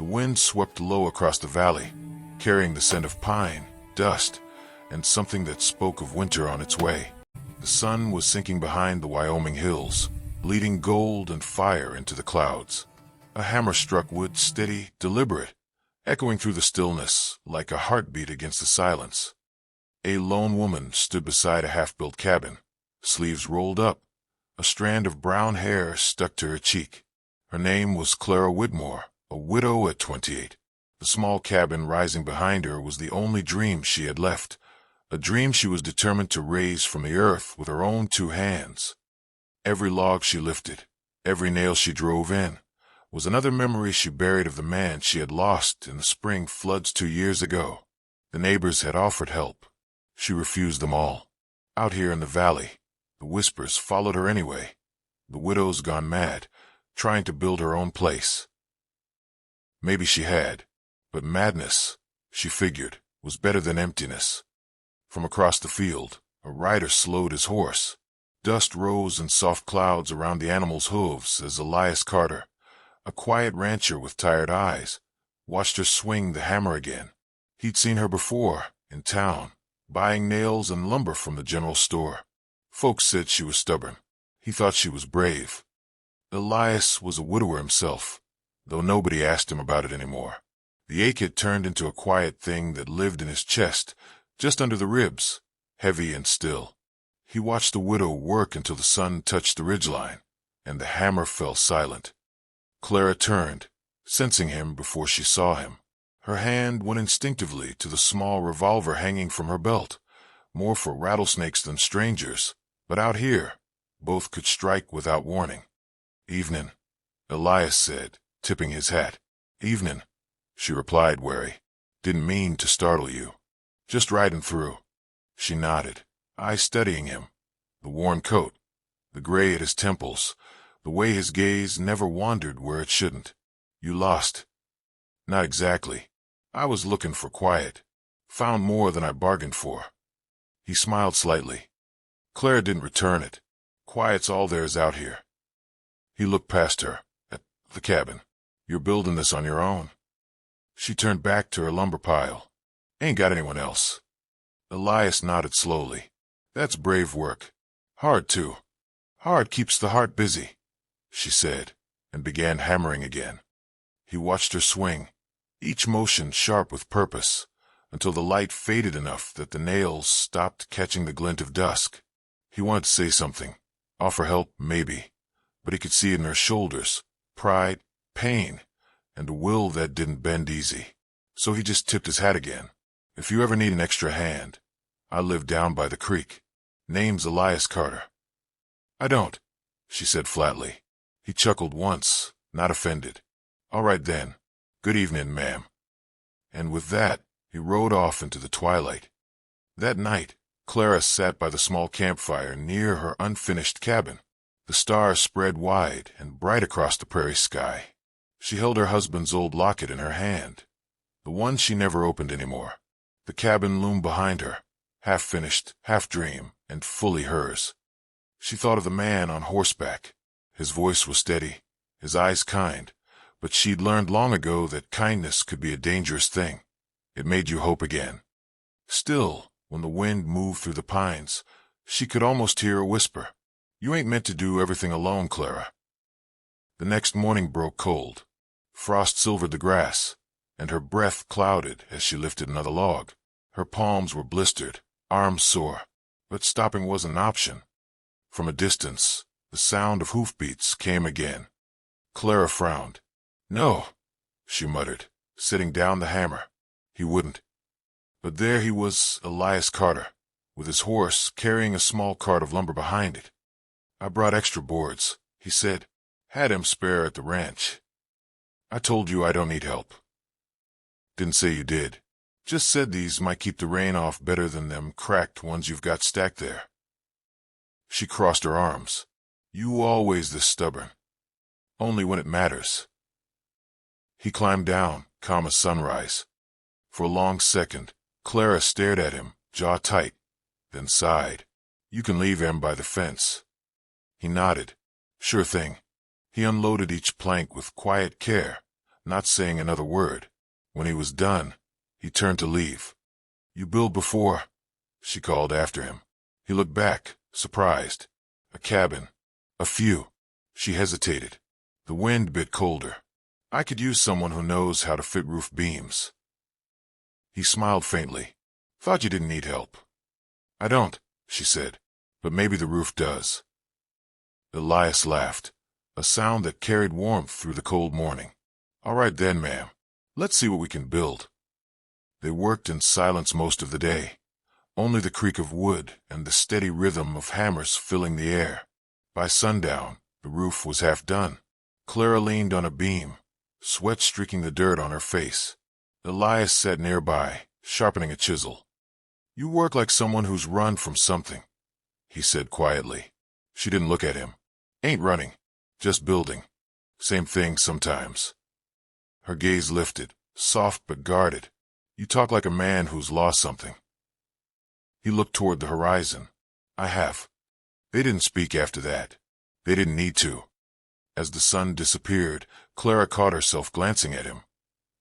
The wind swept low across the valley, carrying the scent of pine, dust, and something that spoke of winter on its way. The sun was sinking behind the Wyoming hills, bleeding gold and fire into the clouds. A hammer struck wood, steady, deliberate, echoing through the stillness like a heartbeat against the silence. A lone woman stood beside a half-built cabin, sleeves rolled up, a strand of brown hair stuck to her cheek. Her name was Clara Whitmore, a widow at 28. The small cabin rising behind her was the only dream she had left, a dream she was determined to raise from the earth with her own 2 hands. Every log she lifted, every nail she drove in, was another memory she buried of the man she had lost in the spring floods 2 years ago. The neighbors had offered help. She refused them all. Out here in the valley, the whispers followed her anyway. The widow's gone mad, trying to build her own place. Maybe she had, but madness, she figured, was better than emptiness. From across the field, a rider slowed his horse. Dust rose in soft clouds around the animal's hooves as Elias Carter, a quiet rancher with tired eyes, watched her swing the hammer again. He'd seen her before, in town, buying nails and lumber from the general store. Folks said she was stubborn. He thought she was brave. Elias was a widower himself, though nobody asked him about it anymore. The ache had turned into a quiet thing that lived in his chest, just under the ribs, heavy and still. He watched the widow work until the sun touched the ridgeline, and the hammer fell silent. Clara turned, sensing him before she saw him. Her hand went instinctively to the small revolver hanging from her belt, more for rattlesnakes than strangers, but out here, both could strike without warning. "Evenin'," Elias said, tipping his hat. "Evenin'," she replied, wary. "Didn't mean to startle you. Just riding through." She nodded, eyes studying him. The worn coat, the gray at his temples, the way his gaze never wandered where it shouldn't. "You lost?" "Not exactly. I was looking for quiet. Found more than I bargained for." He smiled slightly. "Clara didn't return it. Quiet's all there is out here." He looked past her, at the cabin. "You're building this on your own?" She turned back to her lumber pile. "Ain't got anyone else." Elias nodded slowly. "That's brave work. Hard, too. Hard keeps the heart busy," she said, and began hammering again. He watched her swing, each motion sharp with purpose, until the light faded enough that the nails stopped catching the glint of dusk. He wanted to say something, offer help, maybe, but he could see it in her shoulders, pride, pain, and a will that didn't bend easy. So he just tipped his hat again. "If you ever need an extra hand, I live down by the creek. Name's Elias Carter." "I don't," she said flatly. He chuckled once, not offended. "All right then. Good evening, ma'am." And with that, he rode off into the twilight. That night, Clara sat by the small campfire near her unfinished cabin. The stars spread wide and bright across the prairie sky. She held her husband's old locket in her hand, the one she never opened anymore. The cabin loomed behind her, half finished, half dream, and fully hers. She thought of the man on horseback. His voice was steady, his eyes kind, but she'd learned long ago that kindness could be a dangerous thing. It made you hope again. Still, when the wind moved through the pines, she could almost hear a whisper. "You ain't meant to do everything alone, Clara." The next morning broke cold. Frost silvered the grass, and her breath clouded as she lifted another log. Her palms were blistered, arms sore, but stopping wasn't an option. From a distance, the sound of hoofbeats came again. Clara frowned. "No," she muttered, setting down the hammer. He wouldn't. But there he was, Elias Carter, with his horse carrying a small cart of lumber behind it. "I brought extra boards," he said. "Had 'em spare at the ranch. I told you I don't need help." "Didn't say you did. Just said these might keep the rain off better than them cracked ones you've got stacked there." She crossed her arms. "You always this stubborn. Only when it matters." He climbed down, calm as sunrise. For a long second, Clara stared at him, jaw tight, then sighed. "You can leave him by the fence." He nodded. "Sure thing." He unloaded each plank with quiet care, not saying another word. When he was done, he turned to leave. "You build before?" she called after him. He looked back, surprised. "A cabin." "A few." She hesitated. The wind bit colder. "I could use someone who knows how to fit roof beams." He smiled faintly. "Thought you didn't need help." "I don't," she said, "but maybe the roof does." Elias laughed, a sound that carried warmth through the cold morning. "All right then, ma'am. Let's see what we can build." They worked in silence most of the day, only the creak of wood and the steady rhythm of hammers filling the air. By sundown, the roof was half done. Clara leaned on a beam, sweat streaking the dirt on her face. Elias sat nearby, sharpening a chisel. "You work like someone who's run from something," he said quietly. She didn't look at him. "Ain't running, just building. Same thing sometimes." Her gaze lifted, soft but guarded. "You talk like a man who's lost something." He looked toward the horizon. "I have." They didn't speak after that. They didn't need to. As the sun disappeared, Clara caught herself glancing at him.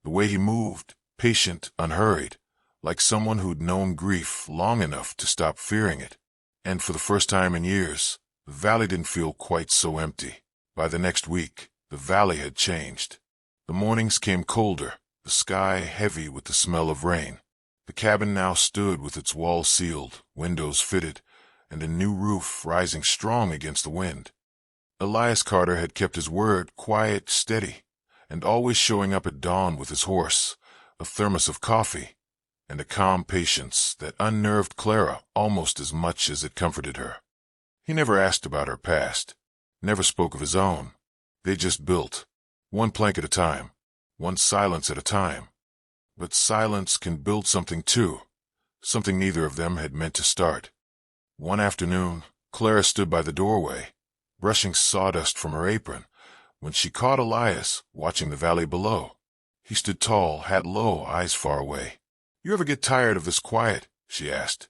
The way he moved, patient, unhurried, like someone who'd known grief long enough to stop fearing it. And for the first time in years, the valley didn't feel quite so empty. By the next week, the valley had changed. The mornings came colder, the sky heavy with the smell of rain. The cabin now stood with its walls sealed, windows fitted, and a new roof rising strong against the wind. Elias Carter had kept his word, quiet, steady, and always showing up at dawn with his horse, a thermos of coffee, and a calm patience that unnerved Clara almost as much as it comforted her. He never asked about her past, never spoke of his own. They just built, one plank at a time, one silence at a time. But silence can build something too, something neither of them had meant to start. One afternoon, Clara stood by the doorway, brushing sawdust from her apron, when she caught Elias watching the valley below. He stood tall, hat low, eyes far away. "You ever get tired of this quiet?" she asked.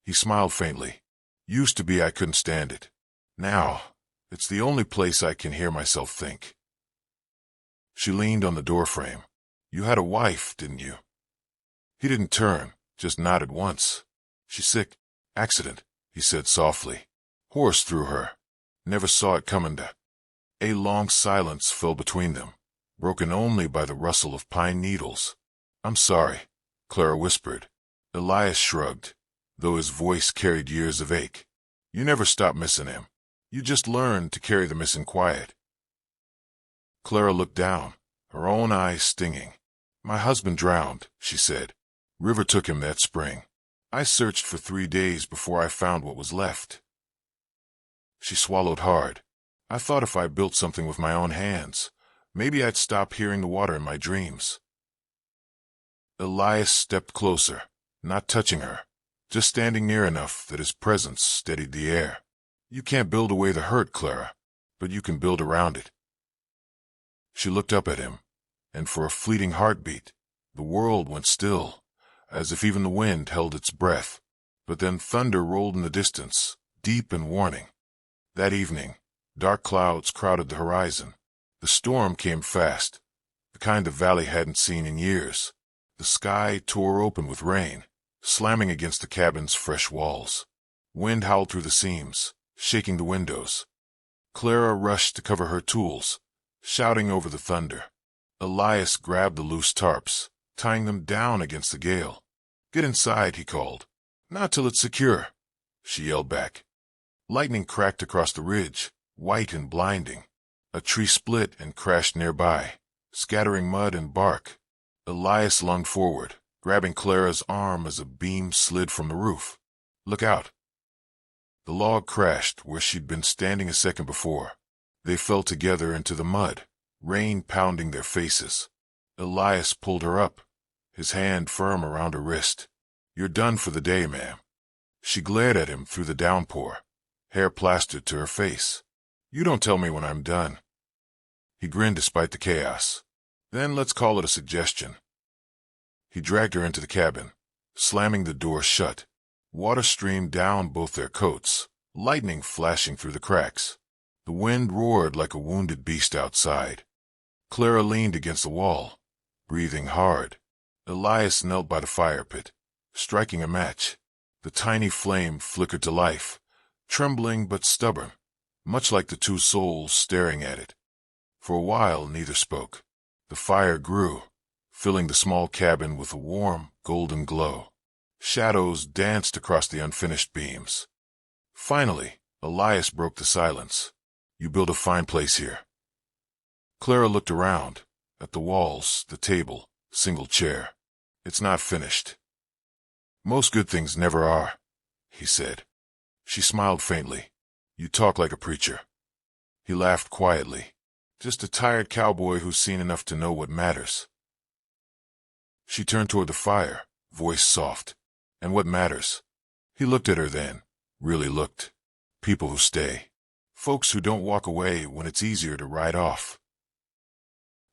He smiled faintly. "Used to be I couldn't stand it. Now, it's the only place I can hear myself think." She leaned on the doorframe. "You had a wife, didn't you?" He didn't turn, just nodded once. "She's sick. Accident," he said softly. "Horse threw her. Never saw it coming to." A long silence fell between them, broken only by the rustle of pine needles. "I'm sorry," Clara whispered. Elias shrugged, though his voice carried years of ache. "You never stopped missing him. You just learned to carry the missing quiet." Clara looked down, her own eyes stinging. "My husband drowned," she said. "River took him that spring. I searched for 3 days before I found what was left." She swallowed hard. "I thought if I built something with my own hands, maybe I'd stop hearing the water in my dreams." Elias stepped closer, not touching her, just standing near enough that his presence steadied the air. "You can't build away the hurt, Clara, but you can build around it." She looked up at him, and for a fleeting heartbeat, the world went still, as if even the wind held its breath. But then thunder rolled in the distance, deep and warning. That evening, dark clouds crowded the horizon. The storm came fast, the kind the valley hadn't seen in years. The sky tore open with rain, slamming against the cabin's fresh walls. Wind howled through the seams, shaking the windows. Clara rushed to cover her tools, shouting over the thunder. Elias grabbed the loose tarps, tying them down against the gale. "Get inside," he called. "Not till it's secure," she yelled back. Lightning cracked across the ridge, white and blinding. A tree split and crashed nearby, scattering mud and bark. Elias lunged forward, grabbing Clara's arm as a beam slid from the roof. "Look out." The log crashed where she'd been standing a second before. They fell together into the mud, rain pounding their faces. Elias pulled her up, his hand firm around her wrist. "You're done for the day, ma'am." She glared at him through the downpour, hair plastered to her face. "You don't tell me when I'm done." He grinned despite the chaos. "Then let's call it a suggestion." He dragged her into the cabin, slamming the door shut. Water streamed down both their coats, lightning flashing through the cracks. The wind roared like a wounded beast outside. Clara leaned against the wall, breathing hard. Elias knelt by the fire pit, striking a match. The tiny flame flickered to life, trembling but stubborn, much like the two souls staring at it. For a while, neither spoke. The fire grew, filling the small cabin with a warm, golden glow. Shadows danced across the unfinished beams. Finally, Elias broke the silence. "You build a fine place here." Clara looked around, at the walls, the table, single chair. "It's not finished." "Most good things never are," he said. She smiled faintly. "You talk like a preacher." He laughed quietly. "Just a tired cowboy who's seen enough to know what matters." She turned toward the fire, voice soft. "And what matters?" He looked at her then, really looked. "People who stay. Folks who don't walk away when it's easier to ride off."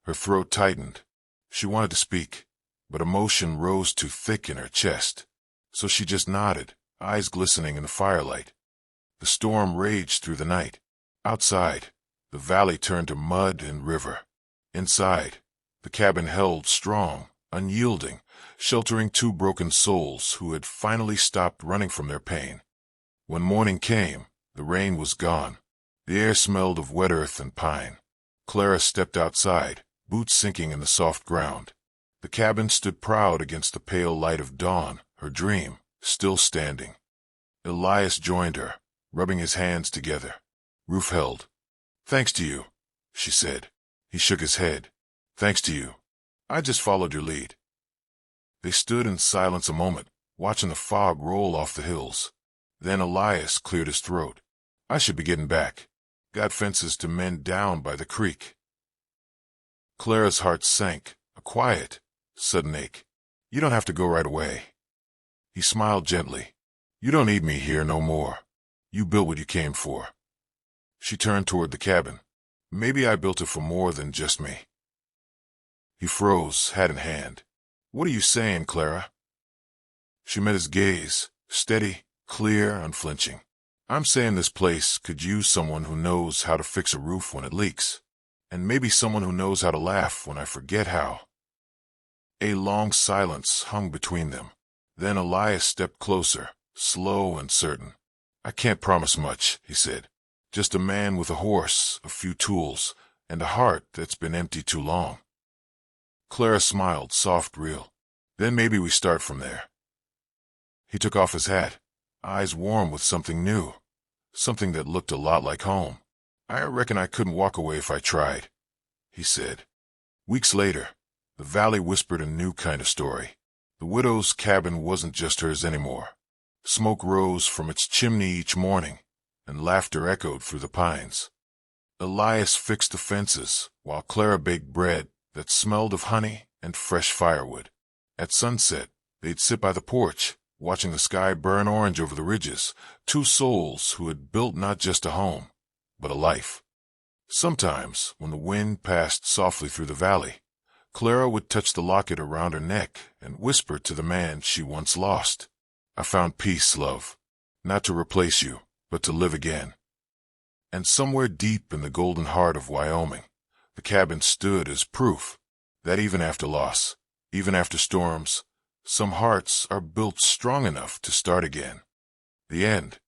Her throat tightened. She wanted to speak, but emotion rose too thick in her chest. So she just nodded, eyes glistening in the firelight. The storm raged through the night. Outside, the valley turned to mud and river. Inside, the cabin held strong, unyielding, sheltering two broken souls who had finally stopped running from their pain. When morning came, the rain was gone. The air smelled of wet earth and pine. Clara stepped outside, boots sinking in the soft ground. The cabin stood proud against the pale light of dawn, her dream, still standing. Elias joined her, rubbing his hands together. Roof held. "Thanks to you," she said. He shook his head. "Thanks to you. I just followed your lead." They stood in silence a moment, watching the fog roll off the hills. Then Elias cleared his throat. "I should be getting back. Got fences to mend down by the creek." Clara's heart sank, a quiet, sudden ache. "You don't have to go right away." He smiled gently. "You don't need me here no more. You built what you came for." She turned toward the cabin. "Maybe I built it for more than just me." He froze, hat in hand. "What are you saying, Clara?" She met his gaze, steady, clear, unflinching. "I'm saying this place could use someone who knows how to fix a roof when it leaks, and maybe someone who knows how to laugh when I forget how." A long silence hung between them. Then Elias stepped closer, slow and certain. "I can't promise much," he said. "Just a man with a horse, a few tools, and a heart that's been empty too long." Clara smiled, soft, real. "Then maybe we start from there." He took off his hat, eyes warm with something new, something that looked a lot like home. "I reckon I couldn't walk away if I tried," he said. Weeks later, the valley whispered a new kind of story. The widow's cabin wasn't just hers anymore. Smoke rose from its chimney each morning, and laughter echoed through the pines. Elias fixed the fences, while Clara baked bread that smelled of honey and fresh firewood. At sunset, they'd sit by the porch, watching the sky burn orange over the ridges, two souls who had built not just a home, but a life. Sometimes, when the wind passed softly through the valley, Clara would touch the locket around her neck and whisper to the man she once lost, "I found peace, love, not to replace you, but to live again." And somewhere deep in the golden heart of Wyoming, the cabin stood as proof that even after loss, even after storms, some hearts are built strong enough to start again. The end.